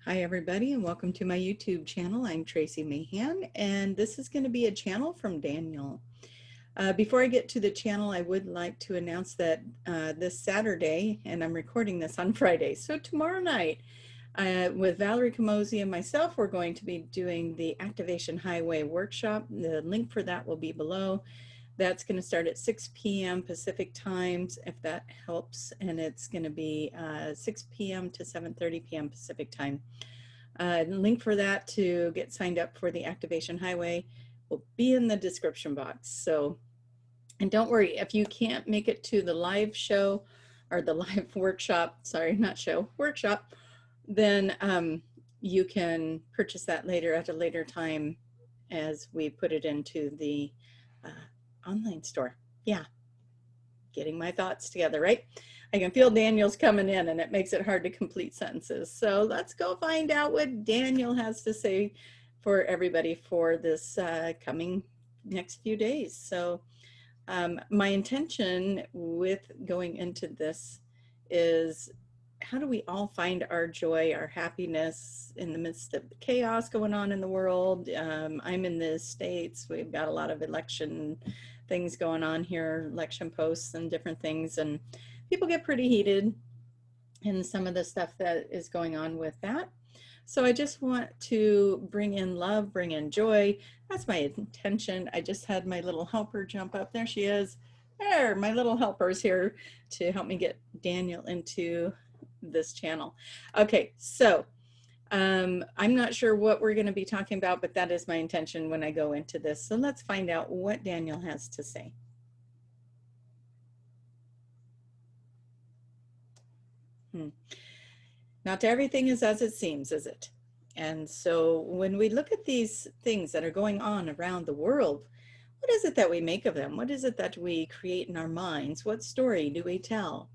Hi everybody, and welcome to my YouTube channel. I'm Tracie Mahan, and this is going to be a channel from Daniel. Before I get to the channel, I would like to announce that this Saturday, and I'm recording this on Friday, so tomorrow night, with Valerie Camozzi and myself, we're going to be doing the Activation Highway workshop. The link for that will be below. That's going to start at 6 p.m. Pacific times, if that helps, and it's going to be 6 p.m. to 7:30 p.m. Pacific time. Link for that to get signed up for the Activation Highway will be in the description box. So, and don't worry, if you can't make it to the live show or the live workshop, sorry, not show, workshop, then you can purchase that later at a later time as we put it into the online store. Yeah, getting my thoughts together, right? I can feel Daniel's coming in and it makes it hard to complete sentences. So let's go find out what Daniel has to say for everybody for this coming next few days. So my intention with going into this is, how do we all find our joy, our happiness in the midst of the chaos going on in the world? I'm in the States. We've got a lot of election things going on here, election posts and different things, and people get pretty heated in some of the stuff that is going on with that. So I just want to bring in love, bring in joy. That's my intention. I just had my little helper jump up. There she is. There, my little helper's here to help me get Daniel into this channel. Okay, so I'm not sure what we're going to be talking about, but that is my intention when I go into this. So let's find out what Daniel has to say. Not everything is as it seems, is it? And so when we look at these things that are going on around the world, what is it that we make of them? What is it that we create in our minds? What story do we tell?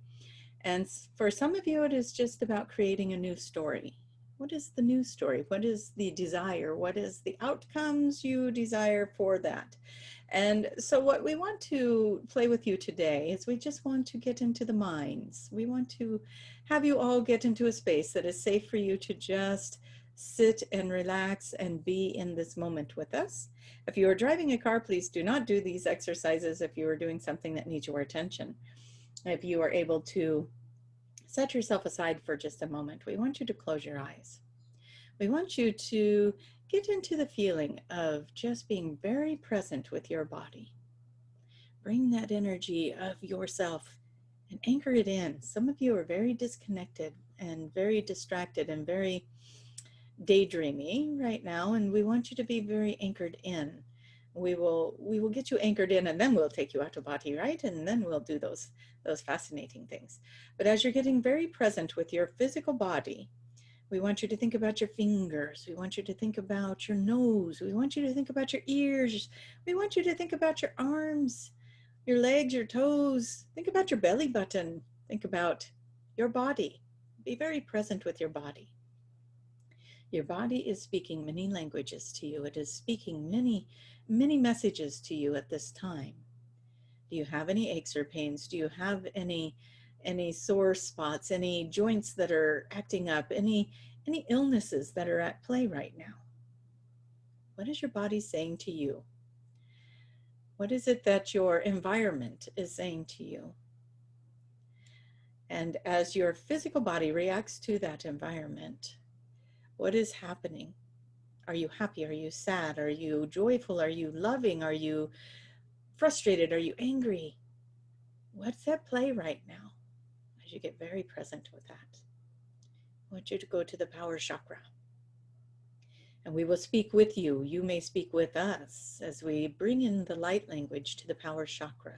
And for some of you, it is just about creating a new story. What is the new story? What is the desire? What is the outcomes you desire for that? And so what we want to play with you today is we just want to get into the minds. We want to have you all get into a space that is safe for you to just sit and relax and be in this moment with us. If you are driving a car, please do not do these exercises if you are doing something that needs your attention. If you are able to set yourself aside for just a moment, we want you to close your eyes. We want you to get into the feeling of just being very present with your body. Bring that energy of yourself and anchor it in. Some of you are very disconnected and very distracted and very daydreamy right now, and we want you to be very anchored in. We will get you anchored in, and then we'll take you out of body, right? And then we'll do those fascinating things. But as you're getting very present with your physical body, we want you to think about your fingers. We want you to think about your nose. We want you to think about your ears. We want you to think about your arms, your legs, your toes. Think about your belly button. Think about your body. Be very present with your body. Your body is speaking many languages to you. It is speaking many, many messages to you at this time. Do you have any aches or pains? Do you have any sore spots, any joints that are acting up, any illnesses that are at play right now? What is your body saying to you? What is it that your environment is saying to you? And as your physical body reacts to that environment, what is happening? Are you happy? Are you sad? Are you joyful? Are you loving? Are you frustrated? Are you angry? What's at play right now? As you get very present with that, I want you to go to the power chakra. And we will speak with you. You may speak with us as we bring in the light language to the power chakra.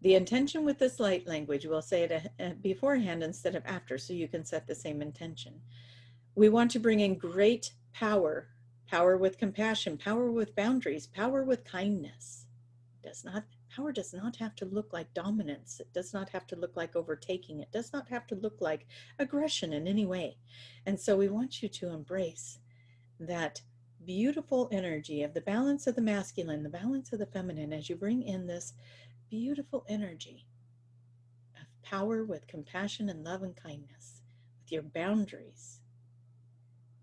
The intention with this light language, we'll say it beforehand instead of after, so you can set the same intention. We want to bring in great power, power with compassion, power with boundaries, power with kindness. Power does not have to look like dominance. It does not have to look like overtaking. It does not have to look like aggression in any way. And so we want you to embrace that beautiful energy of the balance of the masculine, the balance of the feminine, as you bring in this beautiful energy of power with compassion and love and kindness, with your boundaries,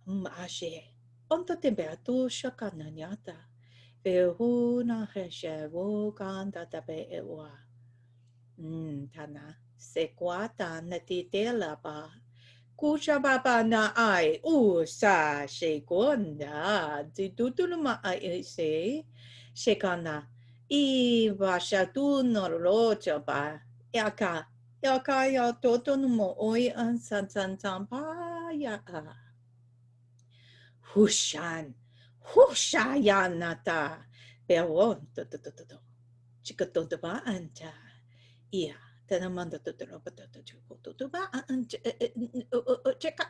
Ashe. Onto tempeatu shakananyata. Vehuna heshevo kanda tabe ewa. Tana. Sequata natitela ba. Kusha baba na ai. Sa shekonda. Ditutuluma ai se. Shekana. I vasha tu norrocha ba. Yaka. Yaka ya toto no oi an san san san pa ya. Hushan, Hushayanata, Bewon, Chikatoba anta, Ia, Tanamanda Tutuba and Cheka,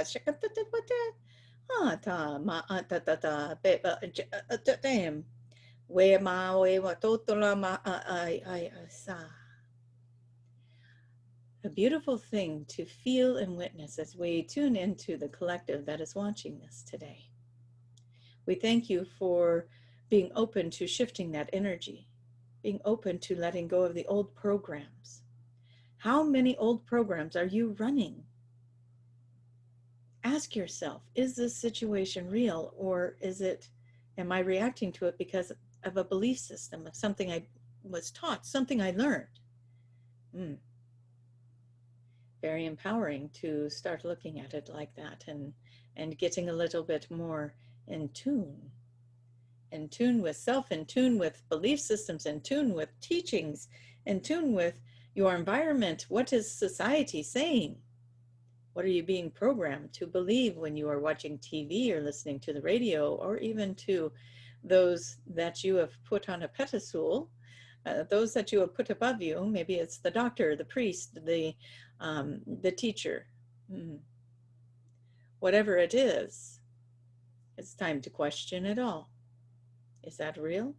Shakatata, Ta, Ma, Beba, Tam, where ma, we were totola ma, I, sa. A beautiful thing to feel and witness as we tune into the collective that is watching this today. We thank you for being open to shifting that energy, being open to letting go of the old programs. How many old programs are you running? Ask yourself, is this situation real, or am I reacting to it because of a belief system, of something I was taught, something I learned? Very empowering to start looking at it like that and getting a little bit more in tune with self, in tune with belief systems, in tune with teachings, in tune with your environment. What is society saying? What are you being programmed to believe when you are watching TV or listening to the radio, or even to those that you have put on a pedestal, those that you have put above you? Maybe it's the doctor, the priest, the teacher. Whatever it is, it's time to question it all. Is that real?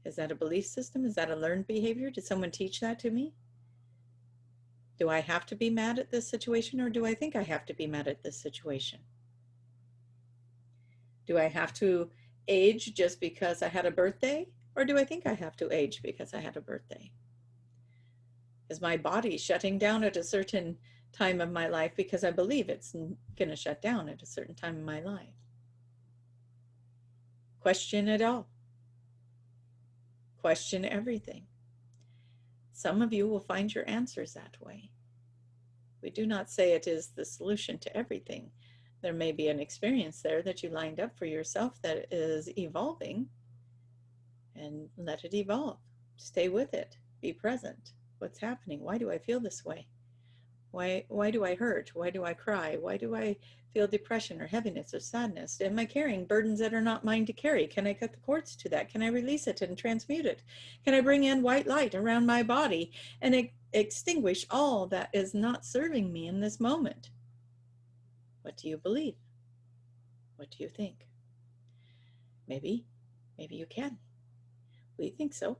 Is that a belief system? Is that a learned behavior? Did someone teach that to me? Do I have to be mad at this situation, or do I think I have to be mad at this situation? Do I have to age just because I had a birthday, or do I think I have to age because I had a birthday? Is my body shutting down at a certain time of my life because I believe it's going to shut down at a certain time in my life? Question it all. Question everything. Some of you will find your answers that way. We do not say it is the solution to everything. There may be an experience there that you lined up for yourself that is evolving, and let it evolve. Stay with it. Be present. What's happening? Why do I feel this way? Why do I hurt? Why do I cry? Why do I feel depression or heaviness or sadness? Am I carrying burdens that are not mine to carry? Can I cut the cords to that? Can I release it and transmute it? Can I bring in white light around my body and extinguish all that is not serving me in this moment? What do you believe? What do you think? Maybe you can. We think so.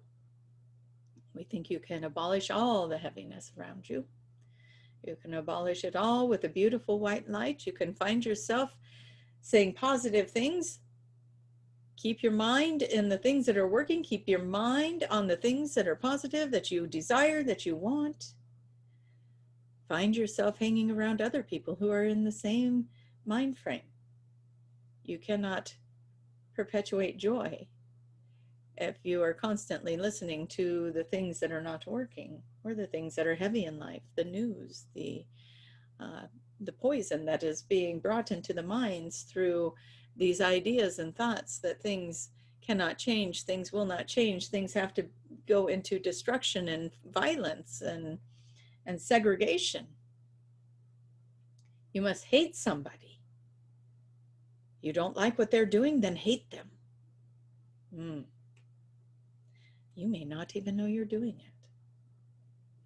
We think you can abolish all the heaviness around you. You can abolish it all with a beautiful white light. You can find yourself saying positive things. Keep your mind in the things that are working. Keep your mind on the things that are positive, that you desire, that you want. Find yourself hanging around other people who are in the same mind frame. You cannot perpetuate joy if you are constantly listening to the things that are not working, or the things that are heavy in life, the news, the poison that is being brought into the minds through these ideas and thoughts that things cannot change, things will not change, things have to go into destruction and violence and segregation. You must hate somebody. You don't like what they're doing, then hate them. You may not even know you're doing it.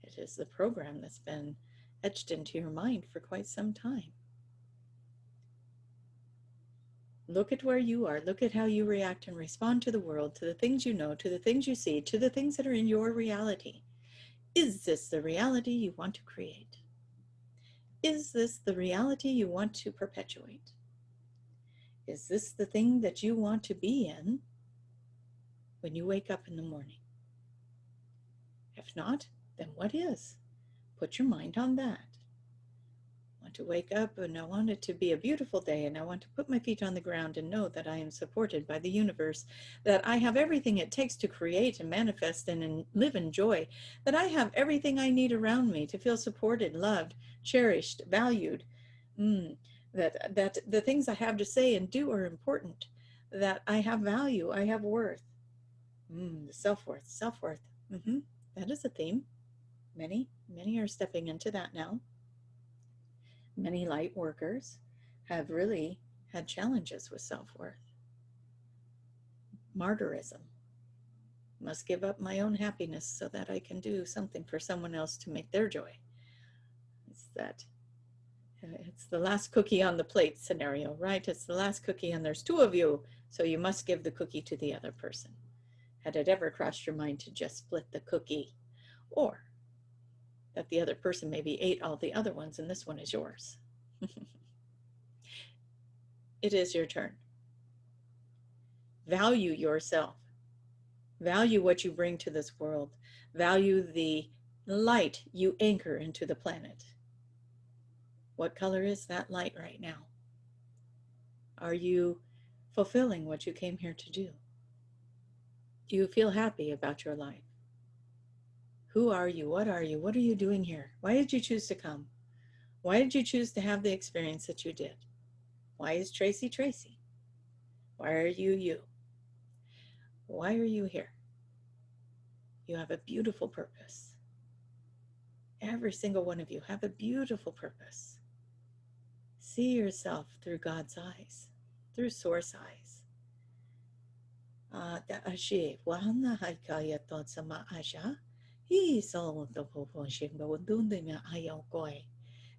It is the program that's been etched into your mind for quite some time. Look at where you are. Look at how you react and respond to the world, to the things you know, to the things you see, to the things that are in your reality. Is this the reality you want to create? Is this the reality you want to perpetuate? Is this the thing that you want to be in when you wake up in the morning? If not, then what is? Put your mind on that. want to wake up and I want it to be a beautiful day, and I want to put my feet on the ground and know that I am supported by the universe, that I have everything it takes to create and manifest and live in joy, that I have everything I need around me to feel supported, loved, cherished, valued, that the things I have to say and do are important, that I have value, I have worth. The self-worth, self-worth. That is a theme. Many are stepping into that now. Many light workers have really had challenges with self-worth. Martyrism. Must give up my own happiness so that I can do something for someone else to make their joy. It's the last cookie on the plate scenario, right? It's the last cookie and there's two of you, so you must give the cookie to the other person. Had it ever crossed your mind to just split the cookie? Or that the other person maybe ate all the other ones and this one is yours. It is your turn. Value yourself. Value what you bring to this world. Value the light you anchor into the planet. What color is that light right now? Are you fulfilling what you came here to do? Do you feel happy about your life? Who are you? What are you? What are you doing here? Why did you choose to come? Why did you choose to have the experience that you did? Why is Tracie Tracie? Why are you you? Why are you here? You have a beautiful purpose. Every single one of you have a beautiful purpose. See yourself through God's eyes, through Source eyes.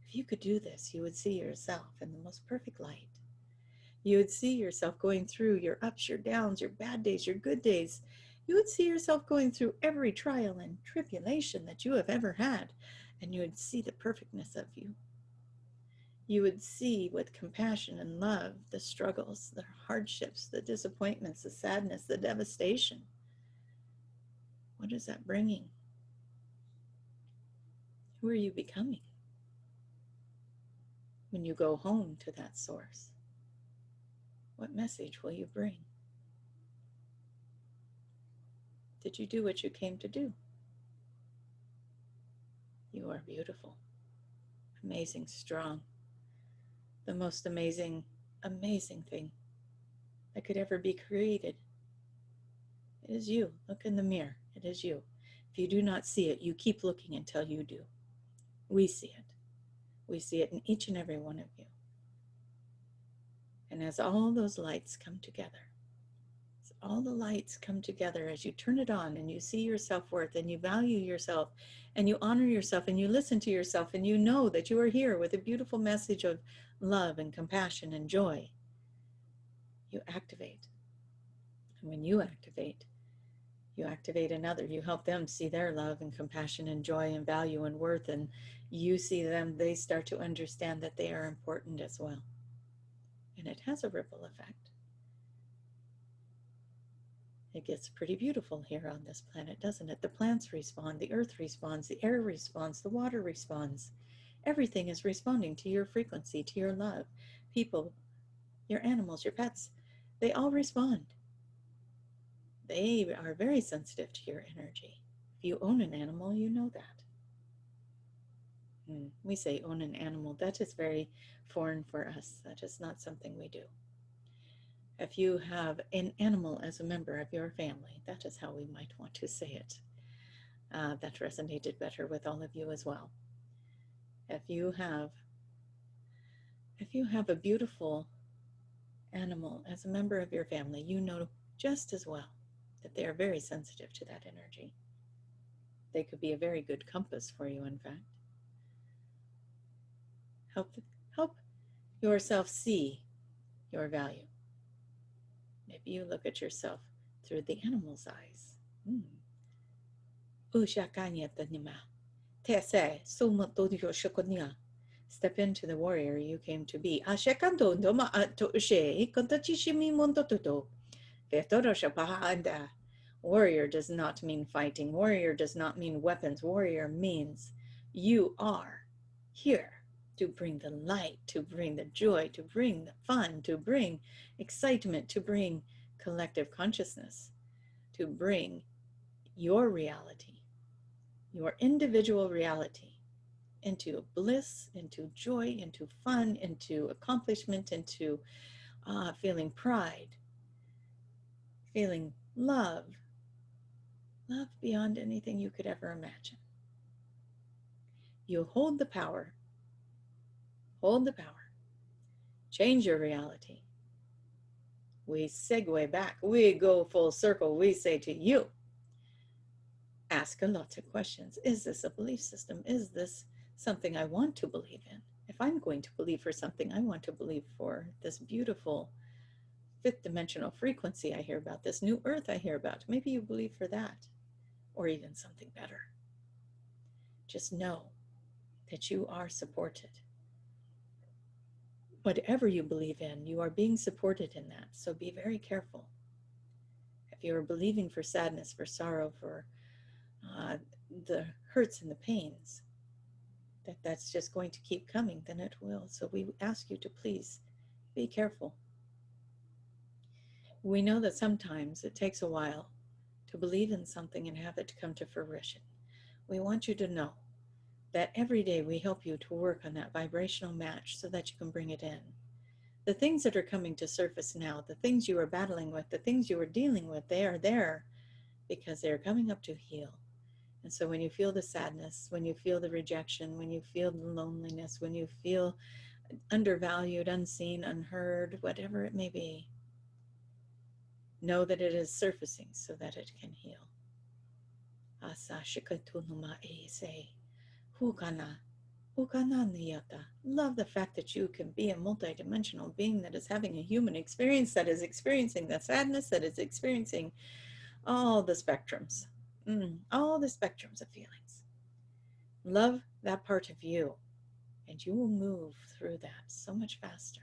If you could do this, you would see yourself in the most perfect light. You would see yourself going through your ups, your downs, your bad days, your good days. You would see yourself going through every trial and tribulation that you have ever had, and you would see the perfectness of you. You would see with compassion and love the struggles, the hardships, the disappointments, the sadness, the devastation. What is that bringing? Who are you becoming? When you go home to that source, what message will you bring? Did you do what you came to do? You are beautiful, amazing, strong, the most amazing, amazing thing that could ever be created. It is you. Look in the mirror. It is you. If you do not see it, you keep looking until you do. We see it. We see it in each and every one of you. And as all those lights come together, as all the lights come together, as you turn it on and you see your self-worth and you value yourself and you honor yourself and you listen to yourself and you know that you are here with a beautiful message of love and compassion and joy, you activate. And when you activate another. You help them see their love and compassion and joy and value and worth, and you see them, they start to understand that they are important as well. And it has a ripple effect. It gets pretty beautiful here on this planet, doesn't it? The plants respond, the earth responds, the air responds, the water responds. Everything is responding to your frequency, to your love. People, your animals, your pets, they all respond. They are very sensitive to your energy. If you own an animal, you know that. We say own an animal. That is very foreign for us. That is not something we do. If you have an animal as a member of your family, that is how we might want to say it. That resonated better with all of you as well. If you have a beautiful animal as a member of your family, you know just as well that they are very sensitive to that energy. They could be a very good compass for you, in fact. Help yourself see your value. Maybe you look at yourself through the animal's eyes. Step into the warrior you came to be. Warrior does not mean fighting. Warrior does not mean weapons. Warrior means you are here to bring the light, to bring the joy, to bring the fun, to bring excitement, to bring collective consciousness, to bring your reality, your individual reality, into bliss, into joy, into fun, into accomplishment, into feeling pride, feeling love, love beyond anything you could ever imagine. You hold the power, change your reality. We segue back, we go full circle, we say to you, ask a lot of questions. Is this a belief system? Is this something I want to believe in? If I'm going to believe for something, I want to believe for this beautiful fifth dimensional frequency I hear about, this new earth I hear about. Maybe you believe for that, or even something better. Just know that you are supported. Whatever you believe in, you are being supported in that. So be very careful. If you are believing for sadness, for sorrow, for the hurts and the pains, that's just going to keep coming, then it will. So we ask you to please be careful. We know that sometimes it takes a while to believe in something and have it to come to fruition. We want you to know that every day we help you to work on that vibrational match so that you can bring it in. The things that are coming to surface now, the things you are battling with, the things you are dealing with, they are there because they are coming up to heal. And so when you feel the sadness, when you feel the rejection, when you feel the loneliness, when you feel undervalued, unseen, unheard, whatever it may be, know that it is surfacing so that it can heal. Love the fact that you can be a multidimensional being that is having a human experience, that is experiencing the sadness, that is experiencing all the spectrums, all the spectrums of feelings. Love that part of you, and you will move through that so much faster.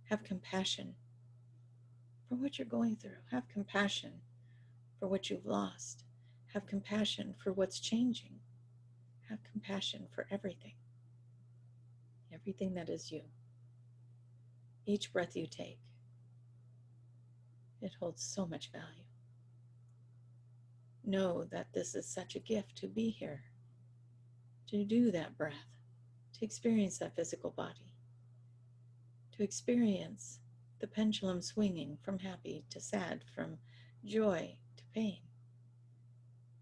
Have compassion for what you're going through. Have compassion for what you've lost. Have compassion for what's changing. Have compassion for everything. Everything that is you. Each breath you take, it holds so much value. Know that this is such a gift to be here, to do that breath, to experience that physical body, to experience the pendulum swinging from happy to sad, from joy to pain.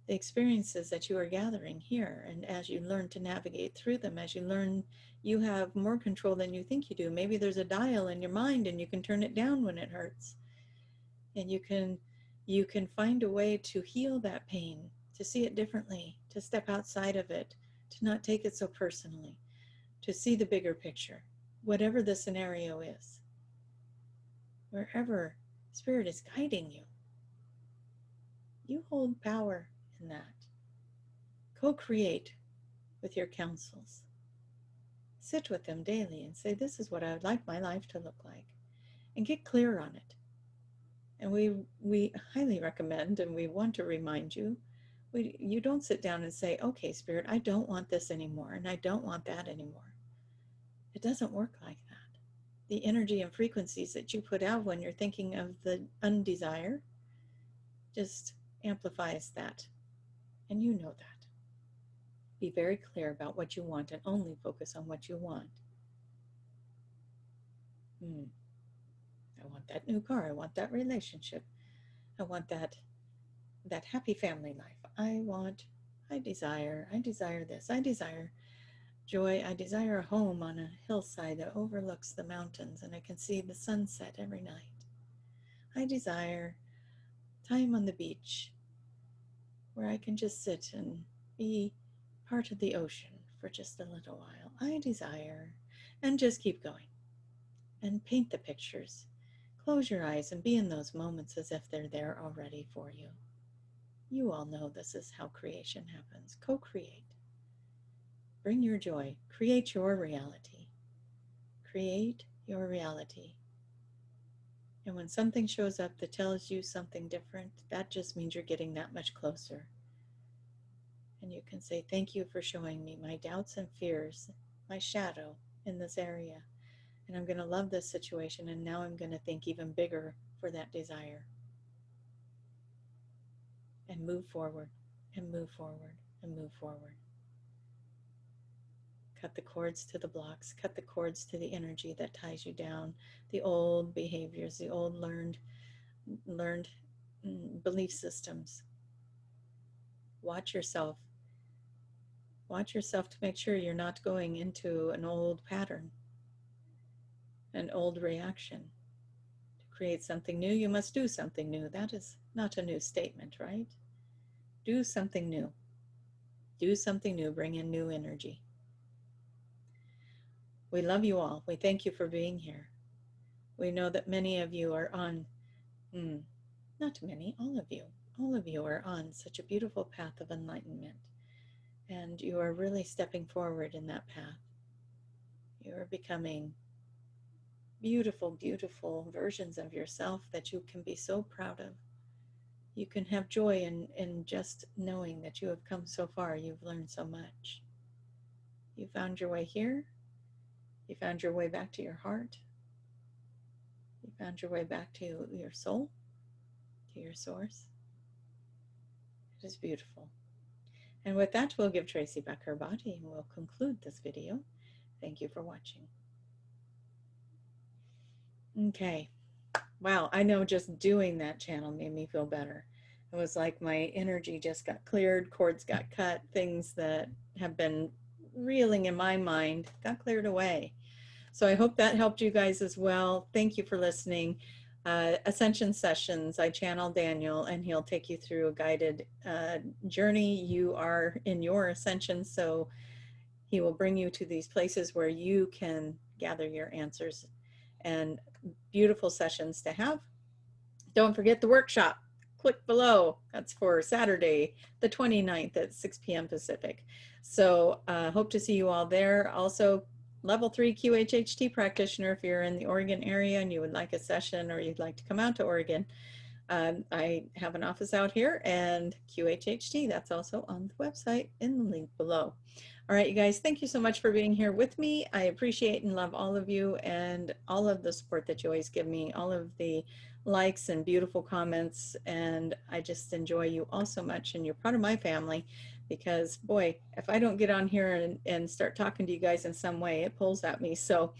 The experiences that you are gathering here, and as you learn to navigate through them, as you learn you have more control than you think you do. Maybe there's a dial in your mind and you can turn it down when it hurts. And you can find a way to heal that pain, to see it differently, to step outside of it, to not take it so personally, to see the bigger picture, whatever the scenario is. Wherever Spirit is guiding you, you hold power in that. Co-create with your counsels. Sit with them daily and say, this is what I would like my life to look like, and get clear on it. And we highly recommend, and we want to remind you, you don't sit down and say, okay, Spirit, I don't want this anymore, and I don't want that anymore. It doesn't work like that. The energy and frequencies that you put out when you're thinking of the undesire just amplifies that, and you know that. Be very clear about what you want and only focus on what you want. I want that new car. I want that relationship. I want that happy family life. I desire this. I desire joy. I desire a home on a hillside that overlooks the mountains and I can see the sunset every night. I desire time on the beach where I can just sit and be part of the ocean for just a little while. I desire, and just keep going and paint the pictures. Close your eyes and be in those moments as if they're there already for you. You all know this is how creation happens. Co-create. Bring your joy. Create your reality. Create your reality. And when something shows up that tells you something different, that just means you're getting that much closer. And you can say, thank you for showing me my doubts and fears, my shadow in this area. And I'm going to love this situation. And now I'm going to think even bigger for that desire. And move forward, and move forward, and move forward. Cut the cords to the blocks, cut the cords to the energy that ties you down, the old behaviors, the old learned belief systems. Watch yourself. Watch yourself to make sure you're not going into an old pattern, an old reaction. To create something new, you must do something new. That is not a new statement, right? Do something new. Do something new. Bring in new energy. We love you all. We thank you for being here. We know that many of you are on, not many, all of you are on such a beautiful path of enlightenment. And you are really stepping forward in that path. You are becoming beautiful, beautiful versions of yourself that you can be so proud of. You can have joy in just knowing that you have come so far. You've learned so much. You found your way here. You found your way back to your heart. You found your way back to your soul, to your source. It is beautiful. And with that, we'll give Tracie back her body and we'll conclude this video. Thank you for watching. Okay. Wow, I know just doing that channel made me feel better. It was like my energy just got cleared, cords got cut, things that have been reeling in my mind got cleared away. So I hope that helped you guys as well. Thank you for listening. Ascension Sessions, I channel Daniel and he'll take you through a guided journey. You are in your ascension, so he will bring you to these places where you can gather your answers, and beautiful sessions to have. Don't forget the workshop. Click below. That's for Saturday, the 29th at 6 p.m. Pacific. So hope to see you all there. Also, level 3 QHHT practitioner, if you're in the Oregon area and you would like a session or you'd like to come out to Oregon, I have an office out here, and QHHT, that's also on the website in the link below. All right, you guys, thank you so much for being here with me. I appreciate and love all of you and all of the support that you always give me, all of the likes and beautiful comments, and I just enjoy you all so much, and you're part of my family, because boy, if I don't get on here and start talking to you guys in some way, it pulls at me. So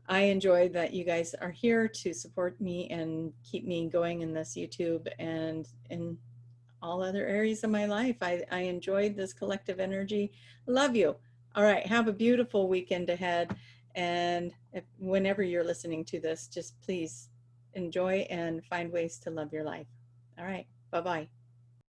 I enjoy that you guys are here to support me and keep me going in this YouTube and in all other areas of my life. I enjoyed this collective energy. Love you. All right. Have a beautiful weekend ahead. And whenever you're listening to this, just please enjoy and find ways to love your life. All right. Bye-bye.